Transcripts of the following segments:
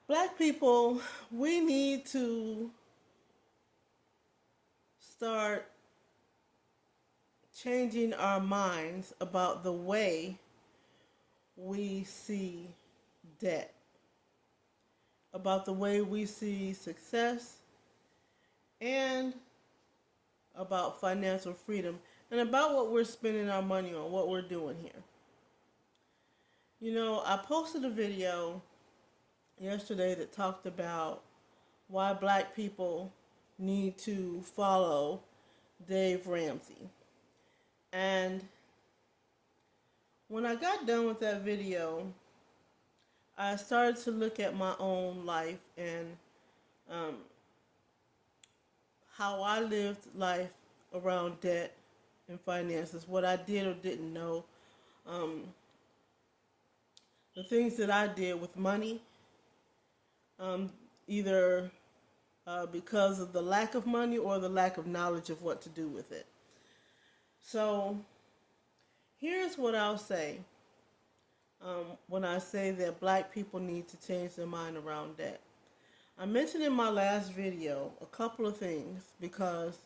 Black people, we need to start changing our minds about the way we see debt, about the way we see success, and about financial freedom, and about what we're spending our money on, what we're doing here. You know, I posted a video yesterday that talked about why black people need to follow Dave Ramsey. And when I got done with that video, I started to look at my own life and um, how I lived life around debt and finances, what I did or didn't know, um, the things that I did with money, um, either because of the lack of money or the lack of knowledge of what to do with it. So here's what I'll say when I say that black people need to change their mind around debt. I mentioned in my last video a couple of things because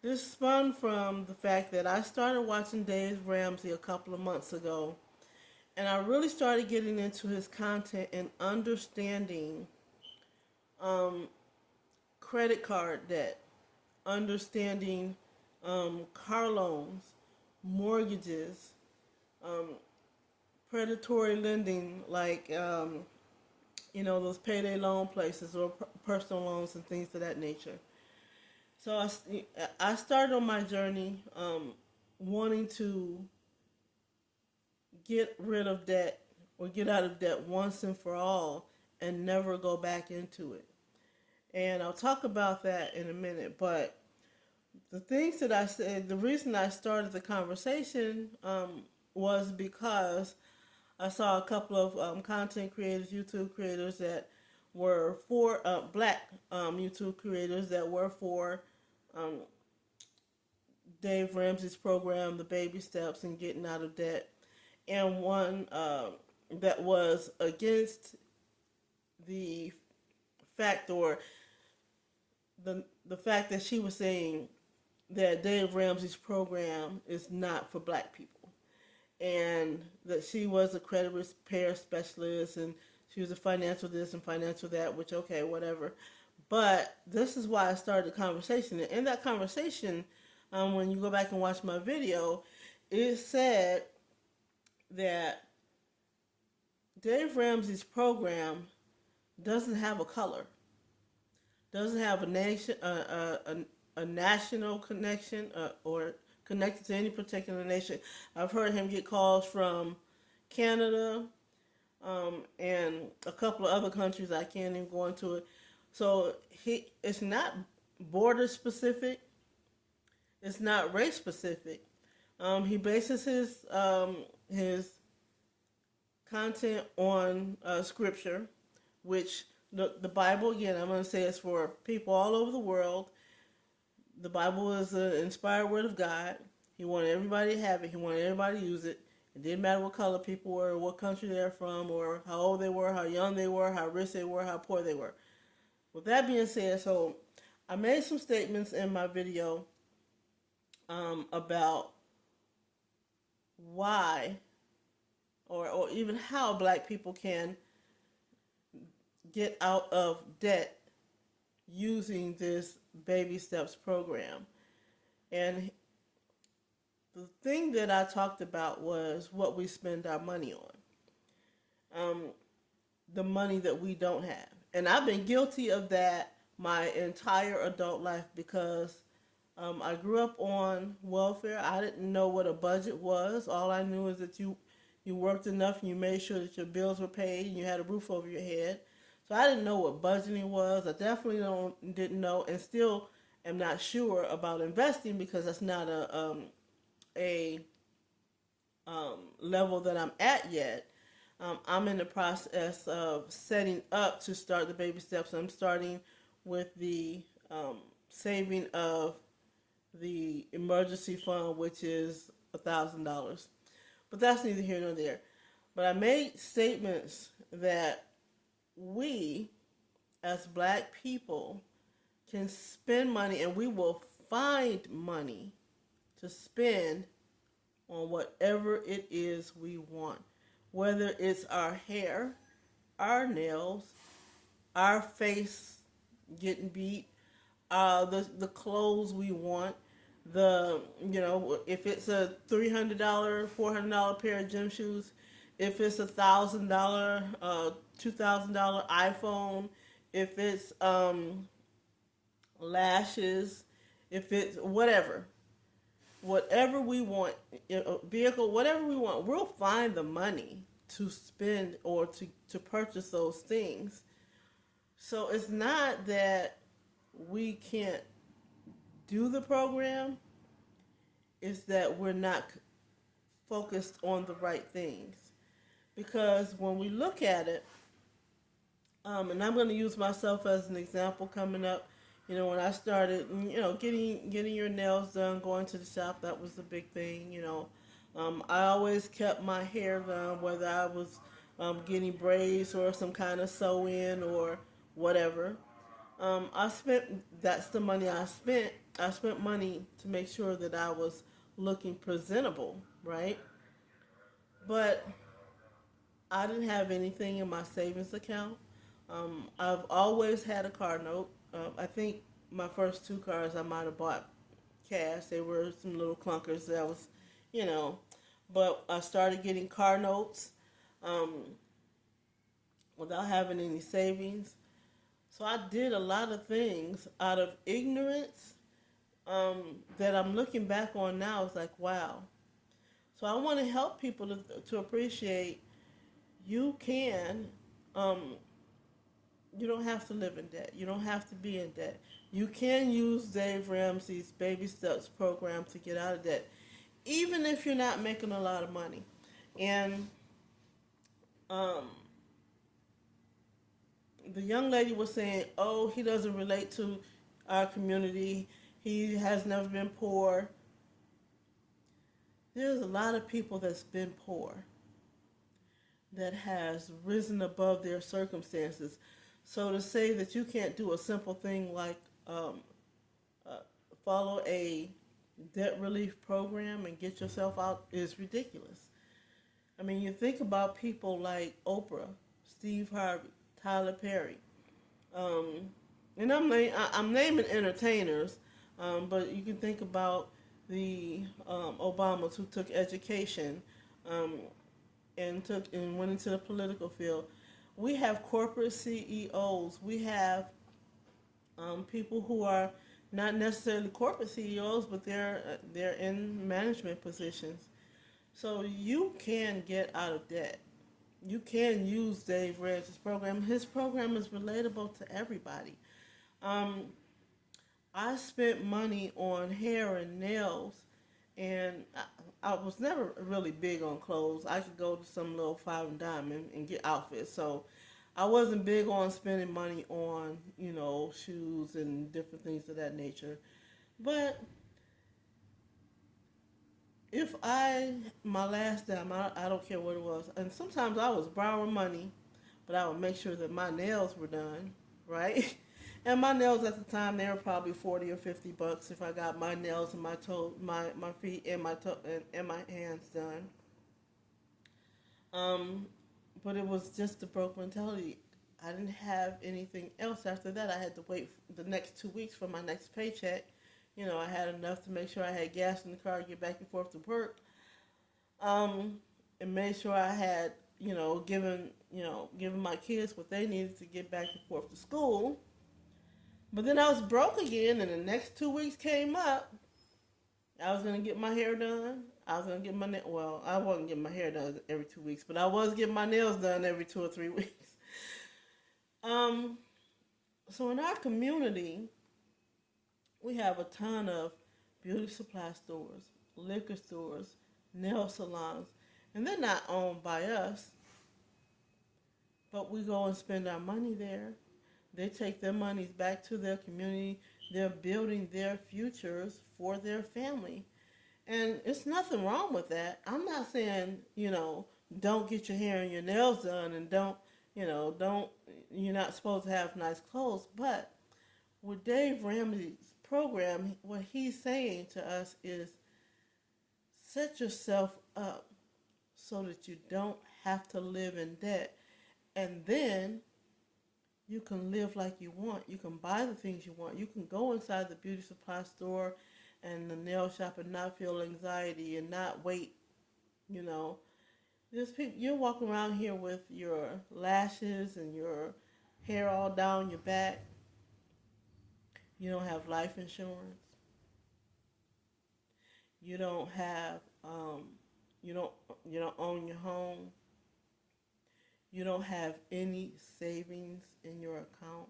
this spun from the fact that I started watching Dave Ramsey a couple of months ago, and I really started getting into his content and understanding um, credit card debt, understanding car loans, mortgages, um, predatory lending, like those payday loan places or personal loans and things of that nature. So I started on my journey wanting to get rid of debt or get out of debt once and for all and never go back into it. And I'll talk about that in a minute. But the things that I said, the reason I started the conversation was because I saw a couple of content creators, YouTube creators that were for black YouTube creators that were for um, Dave Ramsey's program, The Baby Steps and Getting Out of Debt, and one that was against the fact or the fact that she was saying that Dave Ramsey's program is not for black people, and that she was a credit repair specialist and she was a financial this and financial that, which okay, whatever. But this is why I started the conversation. And in that conversation, when you go back and watch my video, it said that Dave Ramsey's program doesn't have a color, doesn't have a national connection or connected to any particular nation. I've heard him get calls from Canada and a couple of other countries. I can't even go into it. So it's not border specific. It's not race specific. He bases his content on scripture, which the Bible, again, I'm going to say it's for people all over the world. The Bible is an inspired word of God. He wanted everybody to have it. He wanted everybody to use it. It didn't matter what color people were, what country they're from, or how old they were, how young they were, how rich they were, how poor they were. With that being said, so I made some statements in my video about why or even how black people can get out of debt using this baby steps program. And the thing that I talked about was what we spend our money on, the money that we don't have. And I've been guilty of that my entire adult life because I grew up on welfare. I didn't know what a budget was. All I knew is that you worked enough and you made sure that your bills were paid and you had a roof over your head. So I didn't know what budgeting was. I definitely didn't know, and still am not sure about investing because that's not a level that I'm at yet. I'm in the process of setting up to start the baby steps. I'm starting with the saving of the emergency fund, which is $1,000. But that's neither here nor there. But I made statements that we as black people can spend money, and we will find money to spend on whatever it is we want. Whether it's our hair, our nails, our face getting beat, the clothes we want, if it's a $300, $400 pair of gym shoes, if it's $1,000, $2,000 iPhone, if it's lashes, if it's whatever we want, vehicle, whatever we want, we'll find the money to spend or to purchase those things. So it's not that we can't do the program, it's that we're not focused on the right things. Because when we look at it, and I'm going to use myself as an example coming up. When I started, getting your nails done, going to the shop, that was the big thing. I always kept my hair done, whether I was getting braids or some kind of sew-in or whatever. That's the money I spent. I spent money to make sure that I was looking presentable, right? But I didn't have anything in my savings account. I've always had a car note. I think my first two cars I might have bought cash. They were some little clunkers that was, you know, but I started getting car notes without having any savings. So I did a lot of things out of ignorance that I'm looking back on now. It's like, wow. So I want to help people to appreciate you can, you don't have to live in debt. You don't have to be in debt. You can use Dave Ramsey's Baby Steps program to get out of debt, even if you're not making a lot of money. And the young lady was saying, oh, he doesn't relate to our community. He has never been poor. There's a lot of people that's been poor that has risen above their circumstances. So to say that you can't do a simple thing like follow a debt relief program and get yourself out is ridiculous. I mean, you think about people like Oprah, Steve Harvey, Tyler Perry, and I'm naming entertainers, but you can think about the Obamas who took education and went into the political field. We have corporate CEOs. We have people who are not necessarily corporate CEOs, but they're in management positions. So you can get out of debt. You can use Dave Ramsey's program. His program is relatable to everybody. I spent money on hair and nails, and I was never really big on clothes. I could go to some little five and dime and get outfits. So I wasn't big on spending money on, shoes and different things of that nature. But if my last dime, I don't care what it was, and sometimes I was borrowing money, but I would make sure that my nails were done, right? And my nails at the time, they were probably $40 or $50 if I got my nails and my my feet and my toe and my hands done. But it was just a broke mentality. I didn't have anything else after that. I had to wait the next 2 weeks for my next paycheck. I had enough to make sure I had gas in the car to get back and forth to work. And made sure I had, given my kids what they needed to get back and forth to school. But then I was broke again, and the next 2 weeks came up. I was going to get my hair done. I was going to get I wasn't getting my hair done every 2 weeks, but I was getting my nails done every 2 or 3 weeks. So in our community, we have a ton of beauty supply stores, liquor stores, nail salons, and they're not owned by us, but we go and spend our money there. They take their monies back to their community. They're building their futures for their family. And it's nothing wrong with that. I'm not saying, don't get your hair and your nails done and don't, Don't, you're not supposed to have nice clothes. But with Dave Ramsey's program, what he's saying to us is set yourself up so that you don't have to live in debt. And then you can live like you want. You can buy the things you want. You can go inside the beauty supply store and the nail shop and not feel anxiety and not wait, you know. Just people, you're walking around here with your lashes and your hair all down your back. You don't have life insurance. You don't have you don't you don't own your home. You don't have any savings in your account.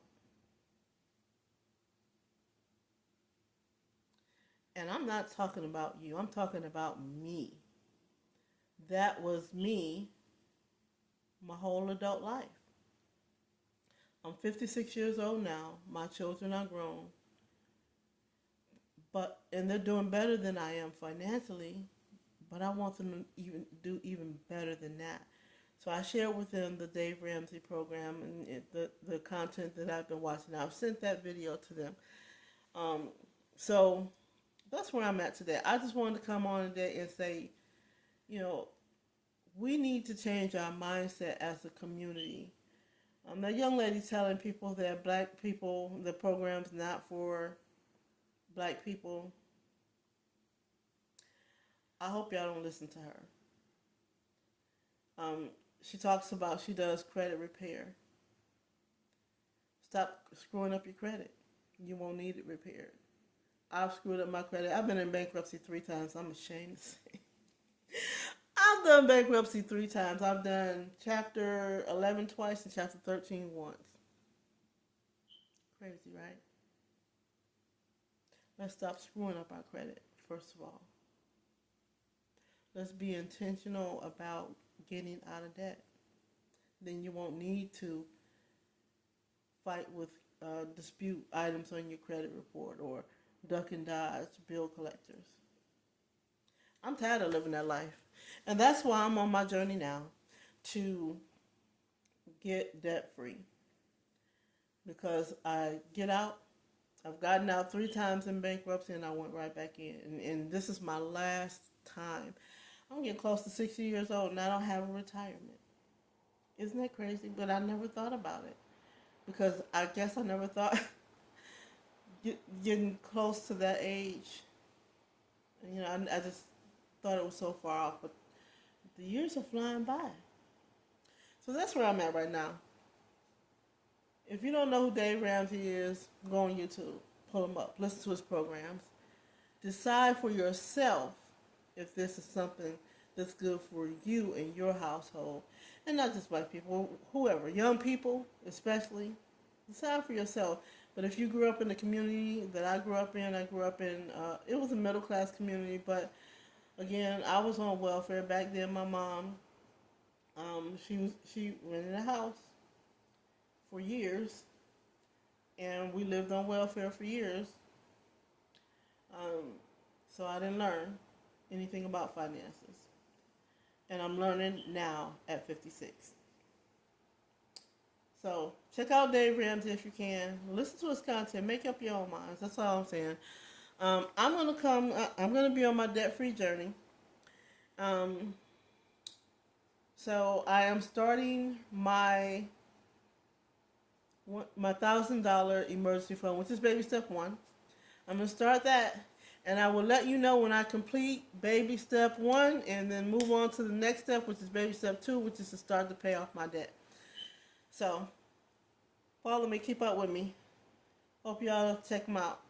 And I'm not talking about you. I'm talking about me. That was me my whole adult life. I'm 56 years old now. My children are grown. And they're doing better than I am financially, but I want them to even better than that. So I share with them the Dave Ramsey program and the content that I've been watching. I've sent that video to them. Um, so that's where I'm at today. I just wanted to come on today and say, you know, we need to change our mindset as a community. That young lady telling people that black people, the program's not for black people. I hope y'all don't listen to her. She talks about she does credit repair. Stop screwing up your credit. You won't need it repaired. I've screwed up my credit. I've been in bankruptcy 3 times. I'm ashamed to say. I've done bankruptcy 3 times. I've done Chapter 11 twice and Chapter 13 once. Crazy, right? Let's stop screwing up our credit, first of all. Let's be intentional about getting out of debt. Then you won't need to fight with dispute items on your credit report or duck and dodge bill collectors. I'm tired of living that life. And that's why I'm on my journey now to get debt free. Because I've gotten out 3 times in bankruptcy and I went right back in. And this is my last time. I'm getting close to 60 years old and I don't have a retirement. Isn't that crazy? But I never thought about it. Because I guess I never thought getting close to that age. I just thought it was so far off. But the years are flying by. So that's where I'm at right now. If you don't know who Dave Ramsey is, go on YouTube. Pull him up. Listen to his programs. Decide for yourself if this is something that's good for you and your household. And not just black people, whoever. Young people, especially. Decide for yourself. But if you grew up in the community that I grew up in, it was a middle class community, but again, I was on welfare. Back then, my mom, she rented a house for years, and we lived on welfare for years. So I didn't learn anything about finances. And I'm learning now at 56. So check out Dave Ramsey if you can. Listen to his content. Make up your own minds. That's all I'm saying. I'm gonna be on my debt-free journey. So I am starting my $1,000 emergency fund, which is baby step 1. I'm gonna start that, and I will let you know when I complete baby step 1, and then move on to the next step, which is baby step 2, which is to start to pay off my debt. So follow me, keep up with me. Hope y'all check them out.